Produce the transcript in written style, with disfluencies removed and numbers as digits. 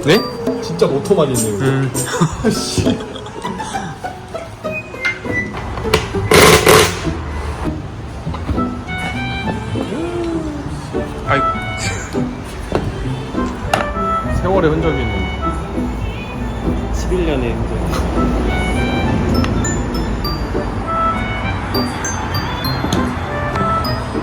네? 진짜 모터만 있네요. 씨. 아이. 세월의 흔적이 있는. 11년의 흔적.